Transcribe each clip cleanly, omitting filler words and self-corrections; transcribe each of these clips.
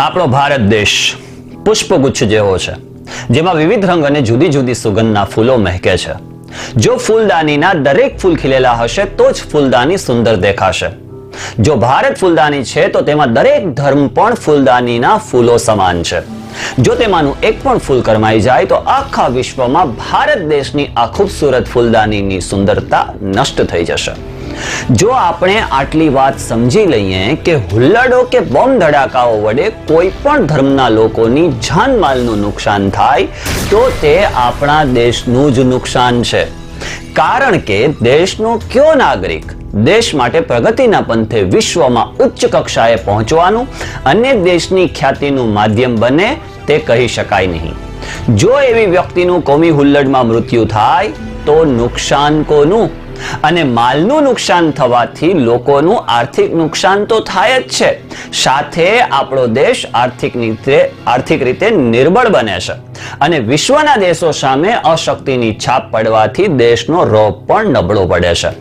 આપણો ભારત દેશ પુષ્પગુચ્છ જેવો છે, જેમાં વિવિધ રંગ અને જુદી જુદી સુગંધના ફૂલો મહેકે છે. જો ફૂલદાનીના દરેક ફૂલ ખીલેલા હશે તો જ ફૂલદાની સુંદર દેખાશે. જો ભારત ફૂલદાની છે તો તેમાં દરેક ધર્મ પણ ફૂલદાનીના ફૂલો સમાન છે. જો તેમાંનું એક પણ ફૂલ કરમાઈ જાય તો આખા વિશ્વમાં ભારત દેશની આ ખૂબસૂરત ફૂલદાનીની સુંદરતા નષ્ટ થઈ જશે. જો આપણે આટલી વાત સમજી લઈએ કે હુલ્લડો કે બોમ્બ ધડાકાઓ વડે કોઈ પણ ધર્મના લોકોની જાનમાલનું નુકસાન થાય તો તે આપણા દેશનું જ નુકસાન છે. કારણ કે દેશનો કયો નાગરિક દેશ માટે પ્રગતિના પંથે વિશ્વમાં ઉચ્ચ કક્ષાએ પહોંચવાનું અને દેશની ખ્યાતિનું માધ્યમ બને તે કહી શકાય નહીં. જો એવી વ્યક્તિનું કોમી હુલ્લડમાં મૃત્યુ થાય તો નુકસાન કોનું? અને માલનું નુકસાન થવાથી લોકોનું આર્થિક નુકસાન તો થાય જ છે, સાથે આપણો દેશ આર્થિક રીતે નિર્બળ બને છે અને વિશ્વના દેશો સામે અશક્તિની છાપ પડવાથી દેશનો રોપ પણ નબળો પડે છે.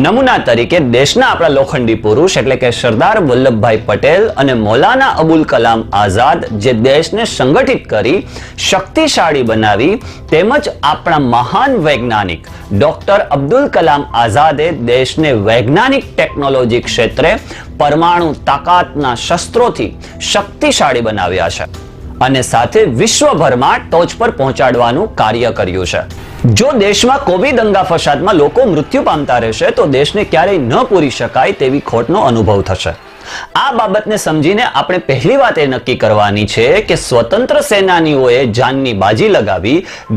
નમૂના તરીકે દેશના આપણા લોખંડી પુરુષ એટલે કે સરદાર વલ્લભભાઈ પટેલ અને મૌલાના અબુલ કલામ આઝાદ જે દેશને સંગઠિત કરી શક્તિશાળી બનાવી, તેમજ આપણા મહાન વૈજ્ઞાનિક ડોક્ટર અબ્દુલ કલામ આઝાદે દેશને વૈજ્ઞાનિક ટેકનોલોજી ક્ષેત્રે પરમાણુ તાકાતના શસ્ત્રોથી શક્તિશાળી બનાવ્યા છે અને સાથે વિશ્વભરમાં ટોચ પર પહોંચાડવાનું કાર્ય કર્યું છે. જો દેશમાં કોમી દંગા ફસાદમાં લોકો મૃત્યુ પામતા રહેશે તો દેશને ક્યારેય ન પૂરી શકાય તેવી ખોટનો અનુભવ થશે. આ બાબતને સમજીને આપણે પહેલી વાત એ નક્કી કરવાની છે કે સ્વતંત્ર સેનાનીઓએ જાનની બાજી લગાવી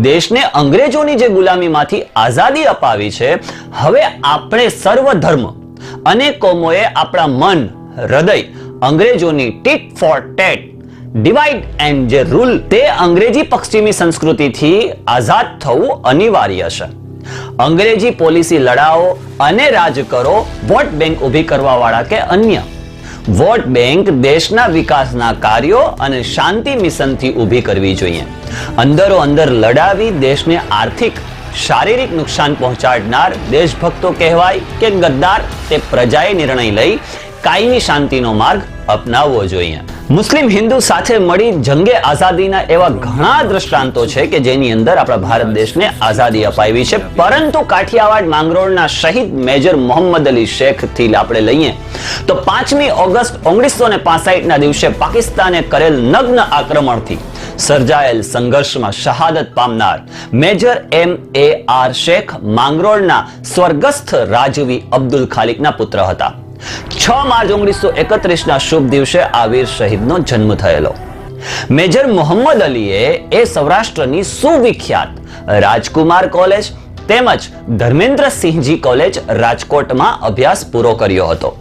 દેશને અંગ્રેજોની જે ગુલામીમાંથી આઝાદી અપાવી છે, હવે આપણે સર્વ ધર્મ અને કોમોએ આપણા મન, હૃદય અંગ્રેજોની ટીટ ફોર ટેટ, ડિવાઇડ એન્ડ જે રૂલ તે અંગ્રેજી પશ્ચિમી સંસ્કૃતિથી આઝાદ થવું અનિવાર્ય છે. અંગ્રેજી પોલિસી લડાઓ અને રાજ કરો, વોટ બેંક ઊભી કરવા વાળા કે અન્ય. વોટ બેંક દેશના વિકાસના કાર્યો અને શાંતિ મિશનથી ઊભી કરવી જોઈએ. અંદરો અંદર લડાવી દેશને આર્થિક શારીરિક નુકસાન પહોંચાડનાર દેશભક્તો કહેવાય કે ગદ્દાર તે પ્રજાએ નિર્ણય લઈ કાયમી શાંતિનો માર્ગ અપનાવવો જોઈએ. મુસ્લિમ હિન્દુ સાથે મળી જંગે આઝાદીના એવા ઘણા દ્રષ્ટાંતો છે કે જેની અંદર આપણા ભારત દેશને આઝાદી અપાવી છે, પરંતુ કાઠિયાવાડ માંગરોળના શહીદ મેજર મોહમ્મદ અલી શેખ થી આપણે લઈએ તો 5મી ઓગસ્ટ 1965 ના દિવસે પાકિસ્તાને કરેલ નગ્ન આક્રમણથી સર્જાયેલ સંઘર્ષમાં શહાદત પામનાર મેજર MAR શેખ માંગરોળના સ્વર્ગસ્થ રાજવી અબ્દુલ ખાલિકના પુત્ર હતા. 6 માર્ચ 1931 ના શુભ દિવસે આ વીર શહીદનો જન્મ થયેલો. મેજર મોહમ્મદ અલીએ એ સૌરાષ્ટ્રની સુવિખ્યાત રાજકુમાર કોલેજ તેમજ ધર્મેન્દ્રસિંહજી કોલેજ રાજકોટમાં અભ્યાસ પૂરો કર્યો હતો.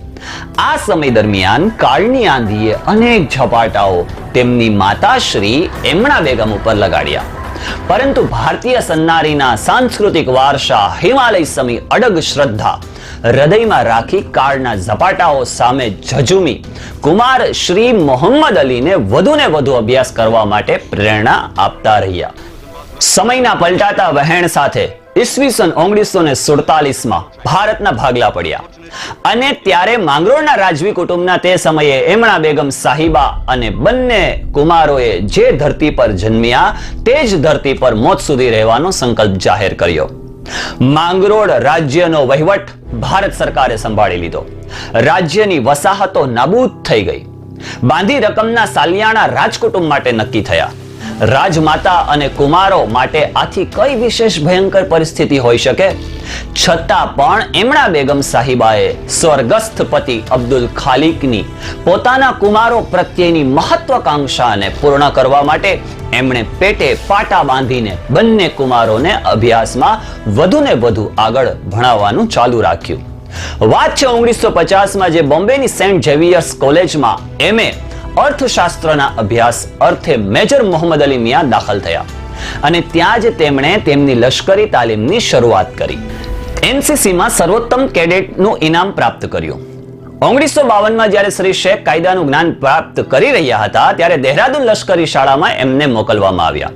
આ સમય દરમિયાન કાળની આંધીએ અનેક ઝપાટાઓ તેમની માતાશ્રી એમણા બેગમ ઉપર લગાડ્યા, પરંતુ ભારતીય સન્નારીના સાંસ્કૃતિક વારસા, હિમાલય સમી અડગ શ્રદ્ધા હૃદયમાં રાખી કાળના ઝપાટાઓ સામે ઝઝુમી કુમાર શ્રી મોહમ્મદ અલીને વધુને વધુ અભ્યાસ કરવા માટે પ્રેરણા આપતા રહ્યા. સમયના પલટાતા વહેણ સાથે ઈસવીસન 1947માં ભારતના ભાગલા પડ્યા અને ત્યારે માંગરોળના રાજવી કુટુંબના તે સમયે એમણા બેગમ સાહિબા અને બંને કુમારોએ જે ધરતી પર જન્મ્યા તે જ ધરતી પર મોત સુધી રહેવાનો સંકલ્પ જાહેર કર્યો. માંગરોળ રાજ્યનો વહીવટ ભારત સરકારે સંભાળી લીધો. રાજ્યની વસાહતો નાબૂદ થઈ ગઈ. બાંધી રકમના સાલિયાણા રાજકુટુંબ માટે નક્કી થયા. રાજમાતા અને કુમારો માટે આથી કઈ વિશેષ ભયંકર પરિસ્થિતિ હોઈ શકે? છતાં પણ એમણા બેગમ સાહિબાએ સ્વર્ગસ્થ પતિ અબ્દુલ ખાલિકની પોતાના કુમારો પ્રત્યેની મહત્વાકાંક્ષાને પૂર્ણ કરવા માટે એમણે પેટે પાટા બાંધીને બંને કુમારોને અભ્યાસમાં વધુને વધુ આગળ ભણાવવાનું ચાલુ રાખ્યું. વાત છે 1950માં જે બોમ્બેની સેન્ટ ઝેવિયર્સ કોલેજમાં MA અર્થશાસ્ત્રના અભ્યાસ અર્થે મેજર મોહમ્મદ અલી મિયાં દાખલ થયા અને ત્યાં જ તેમણે તેમની લશ્કરી તાલીમની શરૂઆત કરી. NCCમાં સર્વોત્તમ કેડેટનું ઇનામ પ્રાપ્ત કર્યું. 1952માં જ્યારે શ્રી શેખ કાયદાનું જ્ઞાન પ્રાપ્ત કરી રહ્યા હતા ત્યારે દહેરાદૂન લશ્કરી શાળામાં એમને મોકલવામાં આવ્યા.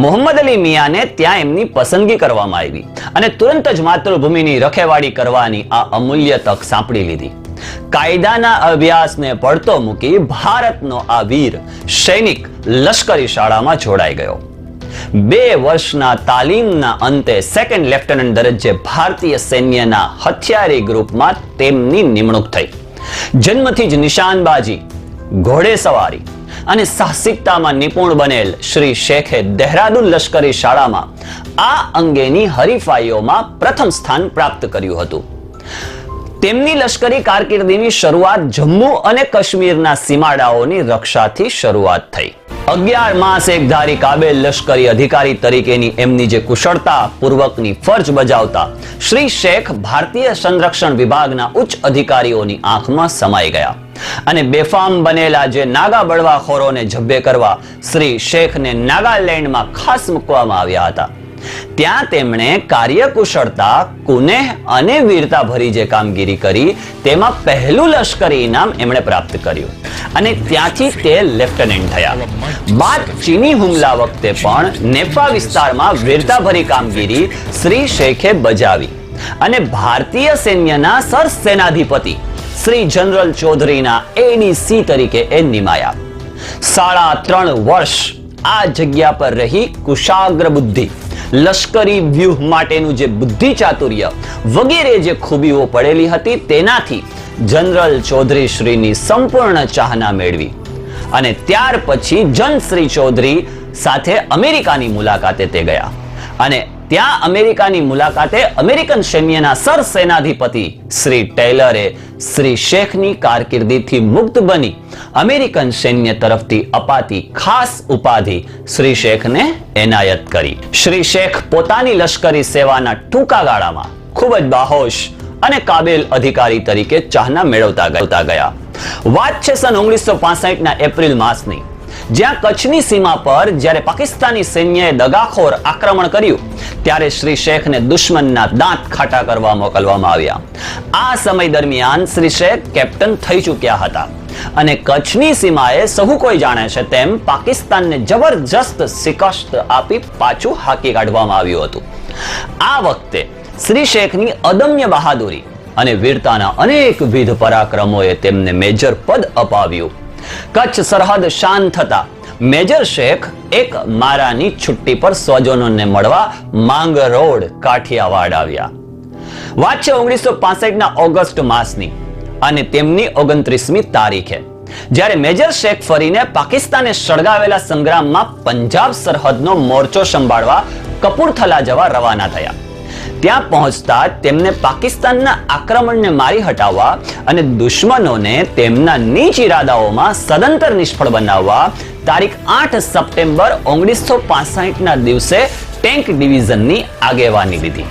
મોહમ્મદ અલી મિયાને ત્યાં એમની પસંદગી કરવામાં આવી અને તુરંત જ માતૃભૂમિની રખેવાળી કરવાની આ અમૂલ્ય તક સાંપડી લીધી. કાયદાના અભ્યાસને પડતો મૂકી ભારતનો આ વીર સૈનિક લશ્કરી શાળામાં જોડાઈ ગયો. 2 વર્ષના તાલીમના અંતે સેકન્ડ લેફ્ટનન્ટ દરજ્જે ભારતીય સૈન્યના હથિયારી ગ્રુપમાં તેમની નિમણૂક થઈ. જન્મથી જ નિશાનબાજી, ઘોડેસવારી અને સાહસિકતામાં નિપુણ બનેલ શ્રી શેખે દહેરાદૂન લશ્કરી શાળામાં આ અંગેની હરીફાઈઓમાં પ્રથમ સ્થાન પ્રાપ્ત કર્યું હતું. તેમની લશ્કરી કારકિર્દીની શરૂઆત જમ્મુ અને કાશ્મીરના સીમાડાઓની રક્ષાથી શરૂઆત થઈ. 11 માસ એકધારી કાબેલ લશ્કરી અધિકારી તરીકેની એમની જે કુશળતા પૂર્વકની ફરજ બજાવતા શ્રી શેખ ભારતીય સંરક્ષણ વિભાગના ઉચ્ચ અધિકારીઓની આંખમાં સમાઈ ગયા અને બેફામ બનેલા જે નાગા બળવાખોરોને જબ્બે કરવા શ્રી શેખને નાગાલેન્ડમાં ખાસ મૂકવામાં આવ્યા હતા. ત્યાં તેમણે કાર્યકુશળતા, કુનેહ અને વીરતા ભરી જે કામગીરી કરી તેમાં પહેલું લશ્કરી ઇનામ એમણે પ્રાપ્ત કર્યું અને ત્યાંથી તે લેફ્ટનન્ટ થયા. બાદ ચીની હુમલા વખતે પણ નેફા વિસ્તારમાં વીરતા ભરી કામગીરી શ્રી શેખે બજાવી અને ભારતીય સૈન્યના સરસેનાધિપતિ શ્રી જનરલ ચૌધરીના એડીસી તરીકે એ નિમાયા. 3.5 વર્ષ આ જગ્યા પર રહી કુશાગ્ર બુદ્ધિ, લશ્કરી વ્યૂહ માટેનું જે બુદ્ધિ ચાતુર્ય વગેરે જે ખૂબીઓ પડેલી હતી તેનાથી જનરલ ચૌધરી શ્રીની સંપૂર્ણ ચાહના મેળવી અને ત્યાર પછી જનશ્રી ચૌધરી સાથે અમેરિકાની મુલાકાતે તે ગયા અને ત્યાં અમેરિકાની મુલાકાતે અમેરિકન સૈન્યના સરસેનાધિપતિ શ્રી ટેલરે શ્રી શેખની કારકિર્દીથી મુક્ત બની અમેરિકન સૈન્ય તરફથી અપાતી ખાસ ઉપાધિ શ્રી શેખને એનાયત કરી. શ્રી શેખ પોતાની લશ્કરી સેવાના ટૂંકા ગાળામાં ખૂબ જ બાહોશ અને કાબેલ અધિકારી તરીકે ચાહના મેળવતા ગયા. વાત છે સન 1965 ના એપ્રિલ માસની, જ્યાં કચ્છની સીમા પર જ્યારે પાકિસ્તાની સૈન્યએ દગાખોર આક્રમણ કર્યું ત્યારે શ્રી શેખને દુશ્મનના દાંત ખાટા કરવા મોકલવામાં આવ્યા. આ સમય દરમિયાન શ્રી શેખ કેપ્ટન થઈ ચૂક્યા હતા અને કચ્છની સીમાએ સહુ કોઈ જાણે છે તેમ પાકિસ્તાનને જબરજસ્ત શિકસ્ત આપી પાછું હાકી કાઢવામાં આવ્યું હતું. આ વખતે શ્રી શેખની અદમ્ય બહાદુરી અને વીરતાના અનેકવિધ પરાક્રમોએ તેમને મેજર પદ અપાવ્યું. કચ્છ સરહદ શાંત થતા મેજર શેખ એક મારાની છુટ્ટી પર સ્વજનોને મળવા માંગરોળ કાઠિયાવાડ આવ્યા. વાત છે 1965 ના ઓગસ્ટ માસની અને તેમની 29મી તારીખે જ્યારે મેજર શેખ ફરીને પાકિસ્તાને સળગાવેલા સંગ્રામમાં પંજાબ સરહદનો મોરચો સંભાળવા કપૂરથલા જવા રવાના થયા. ત્યાં પહોંચતા તેમને પાકિસ્તાનના આક્રમણને મારી હટાવવા અને દુશ્મનોને તેમના નીચ ઇરાદાઓમાં સદંતર નિષ્ફળ બનાવવા તારીખ 8 સપ્ટેમ્બર 1965 ના દિવસે ટેન્ક ડિવિઝનની આગેવાની લીધી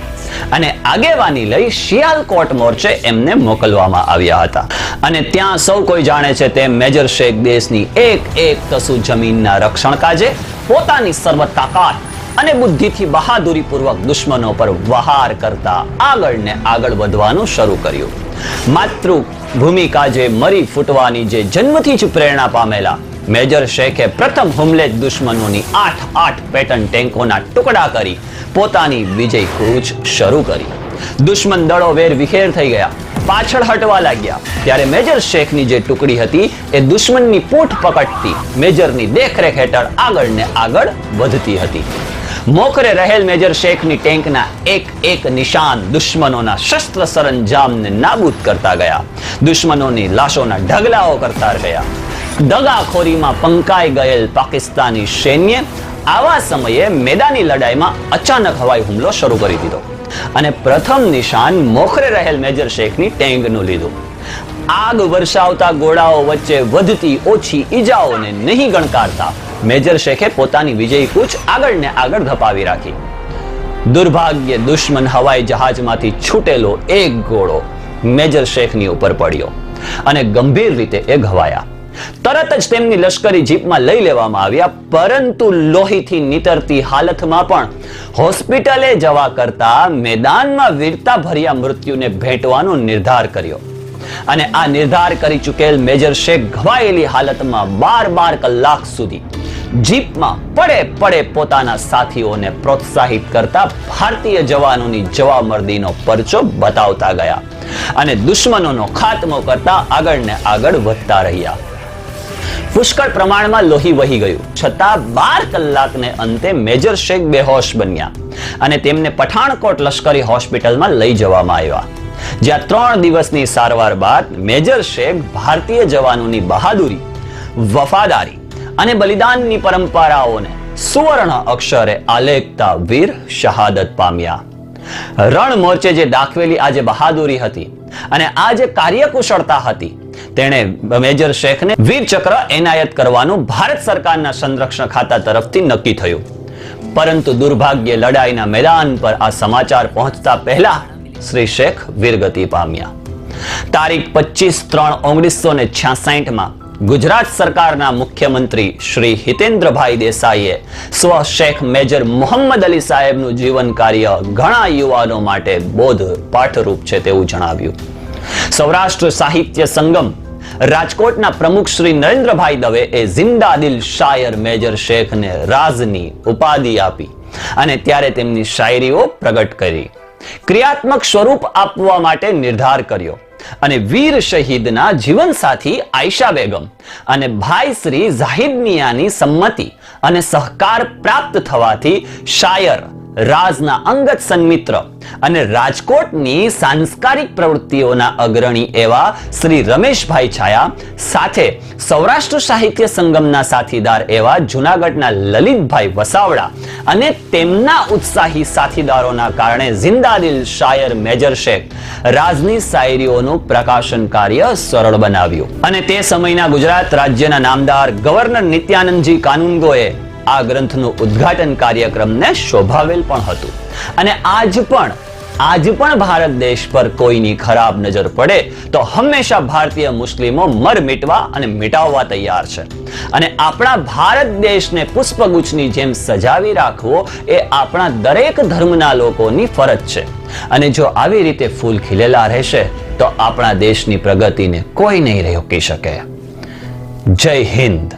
અને આગેવાની લઈ શિયાલકોટ મોરચે એમને મોકલવામાં આવ્યા હતા. અને ત્યાં સૌ કોઈ જાણે છે તેમ મેજર શેખ દેશની એક તસુ જમીનના રક્ષણ કાજે પોતાની સર્વ તાકાત અને બુદ્ધિથી બહાદુરી પૂર્વક દુશ્મનો પર વહાર કરતા આગળ ને આગળ વધવાનું શરૂ કર્યું. માતૃભૂમિ કાજે મરી ફૂટવાની જે જન્મથી જ પ્રેરણા પામેલા મેજર શેખે પ્રથમ હુમલે જ દુશ્મનોની 8 પેટર્ન ટેન્કોના ટુકડા કરી પોતાની વિજય કૂચ શરૂ કરી. દુશ્મન દળો વેર વિખેર થઈ ગયા, પાછળ હટવા લાગ્યા ત્યારે મેજર શેખની જે ટુકડી હતી એ દુશ્મનની પૂંઠ પકડતી મેજરની દેખરેખ હેઠળ આગળ ને આગળ વધતી હતી. મોખરે રહેલ મેજર શેખની ટેન્કના એક નિશાન દુશ્મનોના શસ્ત્ર સરંજામને નાબૂદ કરતા ગયા, દુશ્મનોની લાશોના ઢગલાઓ કરતા ગયા. દગાખોરીમાં પંકાઈ ગયેલ પાકિસ્તાની સૈન્ય આવા સમયે મેદાની લડાઈમાં અચાનક હવાઈ હુમલો શરૂ કરી દીધો અને પ્રથમ નિશાન મોખરે રહેલ મેજર શેખની ટેન્કનું લીધું. આગ વર્ષાવતા ગોળાઓ વચ્ચે વધતી ઓછી ઈજાઓને નહીં ગણકારતા મેજર શેખે પોતાની વિજય કૂચ આગળ ને આગળ ધપાવી રાખી. દુર્ભાગ્ય દુશ્મન હવાઈ જહાજમાંથી છૂટેલો એક ગોળો મેજર શેખની ઉપર પડ્યો અને ગંભીર રીતે એ ઘવાયા. તરત જ તેમની લશ્કરી જીપમાં લઈ લેવામાં આવ્યા, પરંતુ લોહીથી નીતરતી હાલતમાં પણ હોસ્પિટલે જવા કરતા મેદાનમાં વીરતા ભર્યા મૃત્યુને ભેટવાનો નિર્ધાર કર્યો અને આ નિર્ધાર કરી ચૂકેલ મેજર શેખ ઘવાયેલી હાલતમાં 12 કલાક સુધી જીપમાં પડે પડે પોતાના સાથીઓને પ્રોત્સાહિત કરતા ભારતીય જવાનોની જવામર્દીનો પરચો બતાવતા ગયા અને દુશ્મનોનો ખાત્મો કરતા આગળ ને આગળ વધતા રહ્યા. પુષ્કળ પ્રમાણમાં લોહી વહી ગયું છતાં 12 કલાકને અંતે મેજર શેખ બેહોશ બન્યા અને તેમને પઠાણકોટ લશ્કરી હોસ્પિટલમાં લઈ જવામાં આવ્યા, જ્યાં 3 દિવસની સારવાર બાદ મેજર શેખ ભારતીય જવાનોની બહાદુરી, વફાદારી અને બલિદાનની પરંપરાઓને સુવર્ણ અક્ષરે આલેખતા વીર શહાદત પામ્યા. રણ મોરચે જે દાખવેલી આ જે બહાદુરી હતી અને આ જે કાર્યકુશળતા હતી, તેણે મેજર શેખને વીર ચક્ર એનાયત કરવાનું ભારત સરકારના સંરક્ષણ ખાતા તરફથી નક્કી થયું. પરંતુ દુર્ભાગ્યે લડાઈના મેદાન પર આ સમાચાર પહોંચતા પહેલા શ્રી શેખ વીરગતિ પામ્યા. તારીખ 25/3/1966 માં ગુજરાત સરકારના મુખ્યમંત્રી શ્રી હિતેન્દ્રભાઈ દેસાઈએ સ્વ શેખ મેજર મોહમ્મદ અલી સાહેબનું જીવન કાર્ય ઘણા યુવાનો માટે બોધ પાઠરૂપ છે તેવું જણાવ્યું. સૌરાષ્ટ્ર સાહિત્ય સંગમ રાજકોટના પ્રમુખ શ્રી નરેન્દ્રભાઈ દવે એ જિંદા દિલ શાયર મેજર શેખને રાજની ઉપાધિ આપી અને ત્યારે તેમની શાયરીઓ પ્રગટ કરી, ક્રિયાત્મક સ્વરૂપ આપવા માટે નિર્ધાર કર્યો અને વીર શહીદના જીવનસાથી આયશા બેગમ અને ભાઈ શ્રી ઝાહિદ મિયાની સંમતિ અને સહકાર પ્રાપ્ત થવાથી શાયર, રાજના અંગત સન્મિત્ર અને રાજકોટની સાંસ્કારિક પ્રવૃત્તિઓના અગ્રણી એવા શ્રી રમેશભાઈ છાયા સાથે સૌરાષ્ટ્ર સાહિત્ય સંગમના સાથીદાર એવા જૂનાગઢના લલિતભાઈ વસાવડા અને તેમના ઉત્સાહી સાથીદારોના કારણે જિંદાદિલ શાયર મેજર શેખ રાજની શાયરીઓનું પ્રકાશન કાર્ય સરળ બનાવ્યું. અને તે સમયના ગુજરાત રાજ્યના નામદાર ગવર્નર નિત્યાનંદજી કાનૂનગોએ આ ગ્રંથનું ઉદ્ઘાટન કાર્યક્રમને શોભાવેલ પણ હતું. અને આજ પણ ભારત દેશ પર કોઈની ખરાબ નજર પડે તો હંમેશા ભારતીય મુસ્લિમો મર મિટવા અને મિટાવવા તૈયાર છે. અને આપણા ભારત દેશને પુષ્પગુચ્છની જેમ સજાવી રાખવો એ આપણા દરેક ધર્મના લોકોની ફરજ છે. અને જો આવી રીતે ફૂલ ખીલેલા રહેશે તો આપણા દેશની પ્રગતિને કોઈ નહીં રોકી શકે. જય હિન્દ.